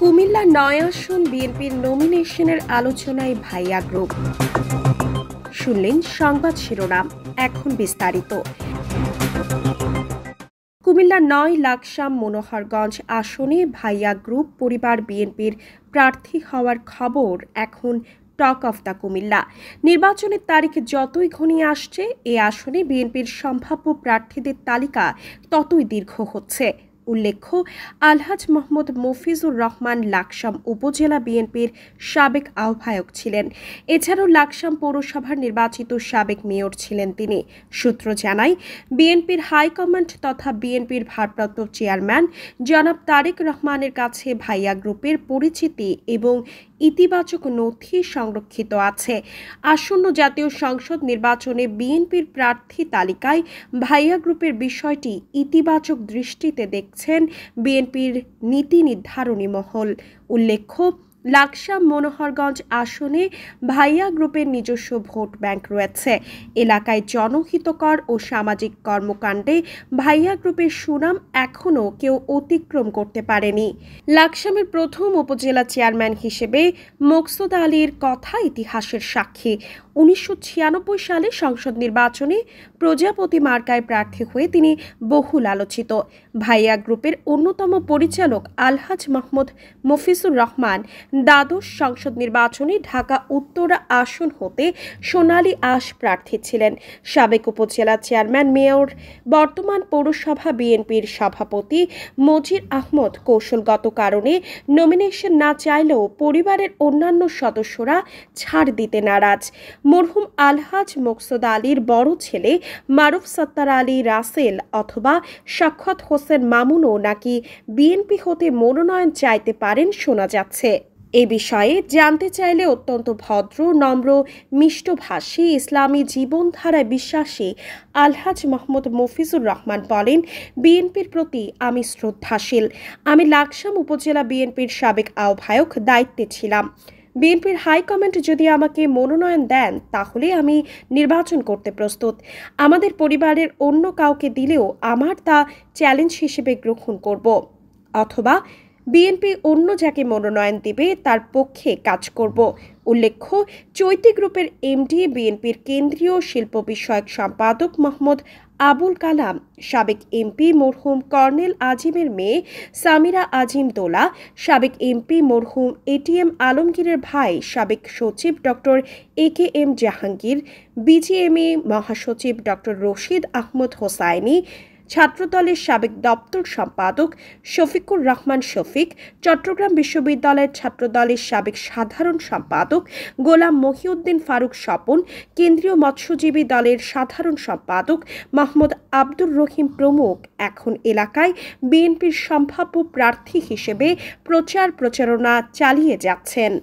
কুমিল্লা ৯ আসন বিএনপির নমিনেশনের আলোচনায় ভাইয়া গ্রুপ। শুনলেন সংবাদ শিরোনাম, এখন বিস্তারিত। কুমিল্লা ৯ লাকসাম মনোহরগঞ্জ আসনে ভাইয়া গ্রুপ পরিবার বিএনপির প্রার্থী হওয়ার খবর এখন টক অফ দ্য কুমিল্লা। নির্বাচনের তারিখ যতই ঘনিয়ে আসছে, এ আসনে বিএনপির সম্ভাব্য প্রার্থীদের তালিকা ততই দীর্ঘ হচ্ছে। উল্লেখ্য, আলহাজ মোহাম্মদ মফিজুর রহমান লাকসাম উপজেলা বিএনপির সাবেক আহ্বায়ক ছিলেন। এছাড়াও লাকসাম পৌরসভার নির্বাচিত সাবেক মেয়র ছিলেন তিনি। সূত্র জানায়, বিএনপির হাইকমান্ড তথা বিএনপির ভারপ্রাপ্ত চেয়ারম্যান জনাব তারেক রহমানের কাছে ভাইয়া গ্রুপের পরিচিতি এবং ইতিবাচক নথি সংরক্ষিত আছে। আসন্ন জাতীয় সংসদ নির্বাচনে বিএনপির প্রার্থী তালিকায় ভাইয়া গ্রুপের বিষয়টি ইতিবাচক দৃষ্টিতে দেখছেন বিএনপির নীতি নির্ধারণী মহল। উল্লেখ্য, লাকসাম মনোহরগঞ্জ আসনে ভাইয়া গ্রুপের নিজস্ব ভোট ব্যাংক রয়েছে। এলাকায় জনহিতকর ও সামাজিক কর্মকাণ্ডে ভাইয়া গ্রুপের সুনাম এখনও কেউ অতিক্রম করতে পারেনি। লাকসামের প্রথম উপজেলা চেয়ারম্যান হিসেবে মকসুদ আলীর কথা ইতিহাসের সাক্ষী। ১৯৯৬ সালে সংসদ নির্বাচনে প্রজাপতি মার্কায় প্রার্থী হয়ে তিনি বহুল আলোচিত। ভাইয়া গ্রুপের অন্যতম পরিচালক আলহাজ মোহাম্মদ মফিজুর রহমান দ্বাদশ সংসদ নির্বাচনে ঢাকা উত্তরা আসন হতে সোনালী আঁশ প্রার্থী ছিলেন। সাবেক উপজেলা চেয়ারম্যান মেয়র, বর্তমান পৌরসভা বিএনপির সভাপতি মজির আহমদ কৌশলগত কারণে নমিনেশন না চাইলেও পরিবারের অন্যান্য সদস্যরা ছাড় দিতে নারাজ। মরহুম আলহাজ মকসুদ আলীর বড় ছেলে মারুফ সত্তার আলী রাসেল অথবা সাক্ষাৎ হোসেন মামুনও নাকি বিএনপি হতে মনোনয়ন চাইতে পারেন শোনা যাচ্ছে। এ বিষয়ে জানতে চাইলে অত্যন্ত ভদ্র, নম্র, মিষ্টভাষী, ইসলামী জীবনধারায় বিশ্বাসী আলহাজ মোহাম্মদ মফিজুর রহমান বলেন, বিএনপির প্রতি আমি শ্রদ্ধাশীল। আমি লাকসাম উপজেলা বিএনপির সাবেক আহ্বায়ক, দায়িত্বে ছিলাম। বিএনপির হাইকমান্ড যদি আমাকে মনোনয়ন দেন তাহলে আমি নির্বাচন করতে প্রস্তুত। আমাদের পরিবারের অন্য কাউকে দিলেও আমার তা চ্যালেঞ্জ হিসেবে গ্রহণ করব, অথবা বিএনপি অন্য যাকে মনোনয়ন দেবে তার পক্ষে কাজ করব। উল্লেখ্য, চৈতি গ্রুপের এমডি, বিএনপির কেন্দ্রীয় শিল্প বিষয়ক সম্পাদক মোহাম্মদ আবুল কালাম, সাবেক এমপি মরহুম কর্নেল আজিমের মেয়ে সামিরা আজিম দোলা, সাবেক এমপি মরহুম এটিএম আলমগীরের ভাই সাবেক সচিব ডক্টর AKM জাহাঙ্গীর, বিজিএমই মহাসচিব ডক্টর রশিদ আহমদ হোসাইনি, ছাত্রদলের সাবেক দপ্তর সম্পাদক শফিকুর রহমান শফিক, চট্টগ্রাম বিশ্ববিদ্যালয়ের ছাত্রদলের সাবেক সাধারণ সম্পাদক গোলাম মহিউদ্দিন ফারুক স্বপন, কেন্দ্রীয় মৎস্যজীবী দলের সাধারণ সম্পাদক মোহাম্মদ আব্দুর রহিম প্রমুখ এখন এলাকায় বিএনপির সম্ভাব্য প্রার্থী হিসেবে প্রচারণা চালিয়ে যাচ্ছেন।